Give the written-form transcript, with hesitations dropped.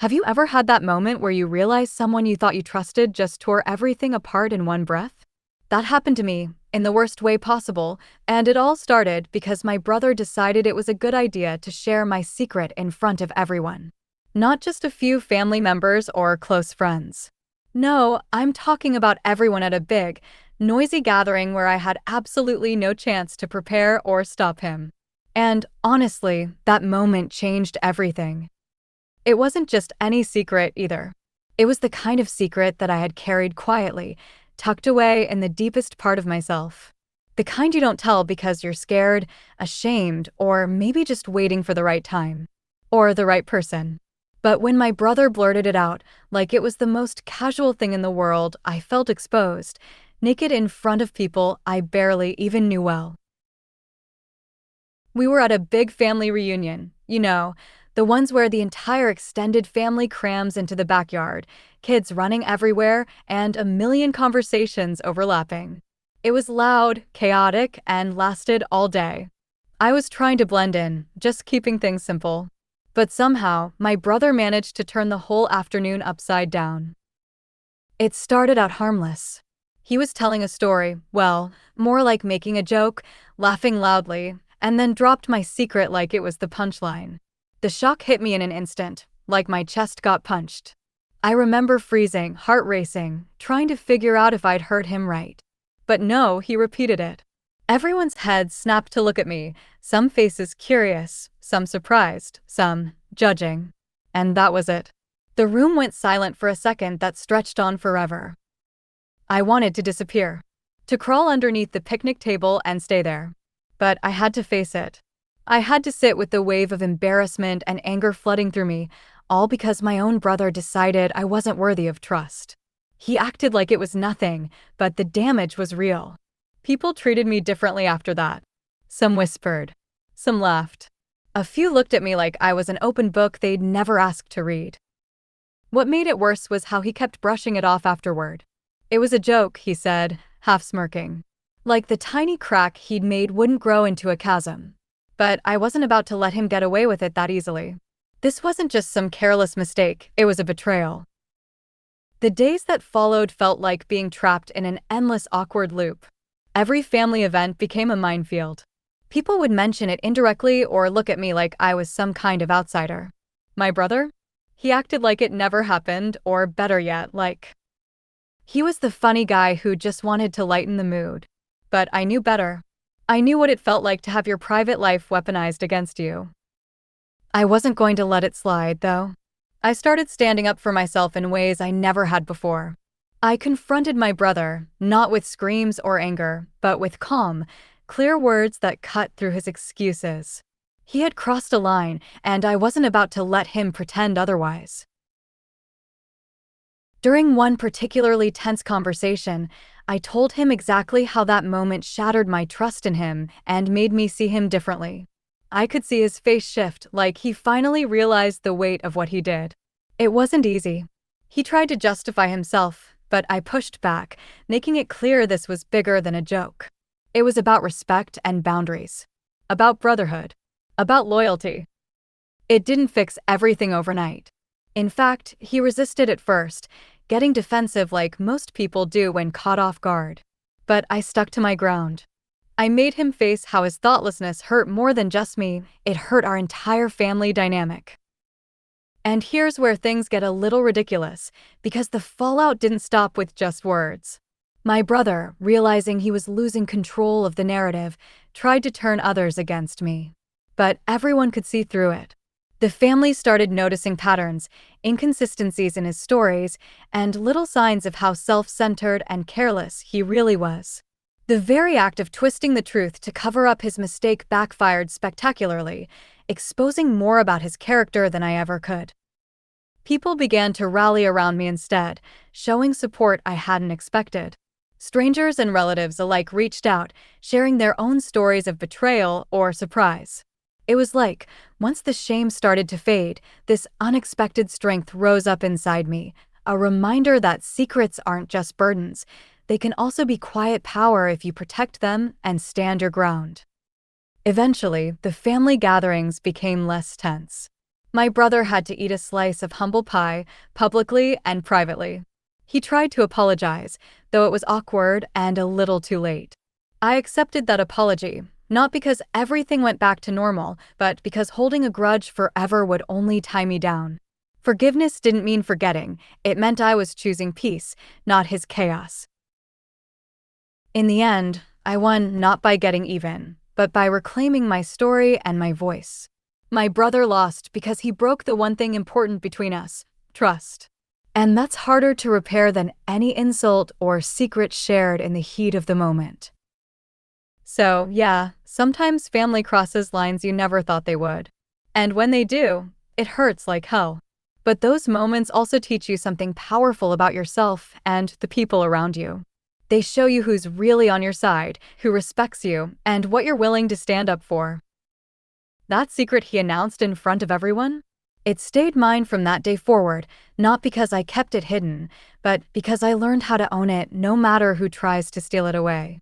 Have you ever had that moment where you realize someone you thought you trusted just tore everything apart in one breath? That happened to me, in the worst way possible, and it all started because my brother decided it was a good idea to share my secret in front of everyone. Not just a few family members or close friends. No, I'm talking about everyone at a big, noisy gathering where I had absolutely no chance to prepare or stop him. And honestly, that moment changed everything. It wasn't just any secret either. It was the kind of secret that I had carried quietly, tucked away in the deepest part of myself. The kind you don't tell because you're scared, ashamed, or maybe just waiting for the right time. Or the right person. But when my brother blurted it out, like it was the most casual thing in the world, I felt exposed, naked in front of people I barely even knew well. We were at a big family reunion, the ones where the entire extended family crams into the backyard, kids running everywhere, and a million conversations overlapping. It was loud, chaotic, and lasted all day. I was trying to blend in, just keeping things simple. But somehow, my brother managed to turn the whole afternoon upside down. It started out harmless. He was telling a story, well, more like making a joke, laughing loudly, and then dropped my secret like it was the punchline. The shock hit me in an instant, like my chest got punched. I remember freezing, heart racing, trying to figure out if I'd heard him right. But no, he repeated it. Everyone's heads snapped to look at me, some faces curious, some surprised, some judging. And that was it. The room went silent for a second that stretched on forever. I wanted to disappear, to crawl underneath the picnic table and stay there. But I had to face it. I had to sit with the wave of embarrassment and anger flooding through me, all because my own brother decided I wasn't worthy of trust. He acted like it was nothing, but the damage was real. People treated me differently after that. Some whispered. Some laughed. A few looked at me like I was an open book they'd never asked to read. What made it worse was how he kept brushing it off afterward. It was a joke, he said, half smirking. Like the tiny crack he'd made wouldn't grow into a chasm. But I wasn't about to let him get away with it that easily. This wasn't just some careless mistake, it was a betrayal. The days that followed felt like being trapped in an endless awkward loop. Every family event became a minefield. People would mention it indirectly or look at me like I was some kind of outsider. My brother? He acted like it never happened, or better yet, like he was the funny guy who just wanted to lighten the mood. But I knew better. I knew what it felt like to have your private life weaponized against you. I wasn't going to let it slide, though. I started standing up for myself in ways I never had before. I confronted my brother, not with screams or anger, but with calm, clear words that cut through his excuses. He had crossed a line, and I wasn't about to let him pretend otherwise. During one particularly tense conversation, I told him exactly how that moment shattered my trust in him and made me see him differently. I could see his face shift, like he finally realized the weight of what he did. It wasn't easy. He tried to justify himself, but I pushed back, making it clear this was bigger than a joke. It was about respect and boundaries. About brotherhood. About loyalty. It didn't fix everything overnight. In fact, he resisted at first, getting defensive like most people do when caught off guard. But I stuck to my ground. I made him face how his thoughtlessness hurt more than just me, it hurt our entire family dynamic. And here's where things get a little ridiculous, because the fallout didn't stop with just words. My brother, realizing he was losing control of the narrative, tried to turn others against me. But everyone could see through it. The family started noticing patterns, inconsistencies in his stories, and little signs of how self-centered and careless he really was. The very act of twisting the truth to cover up his mistake backfired spectacularly, exposing more about his character than I ever could. People began to rally around me instead, showing support I hadn't expected. Strangers and relatives alike reached out, sharing their own stories of betrayal or surprise. It was like, once the shame started to fade, this unexpected strength rose up inside me, a reminder that secrets aren't just burdens. They can also be quiet power if you protect them and stand your ground. Eventually, the family gatherings became less tense. My brother had to eat a slice of humble pie, publicly and privately. He tried to apologize, though it was awkward and a little too late. I accepted that apology, not because everything went back to normal, but because holding a grudge forever would only tie me down. Forgiveness didn't mean forgetting, it meant I was choosing peace, not his chaos. In the end, I won not by getting even, but by reclaiming my story and my voice. My brother lost because he broke the one thing important between us: trust. And that's harder to repair than any insult or secret shared in the heat of the moment. So, yeah, sometimes family crosses lines you never thought they would. And when they do, it hurts like hell. But those moments also teach you something powerful about yourself and the people around you. They show you who's really on your side, who respects you, and what you're willing to stand up for. That secret he announced in front of everyone? It stayed mine from that day forward, not because I kept it hidden, but because I learned how to own it no matter who tries to steal it away.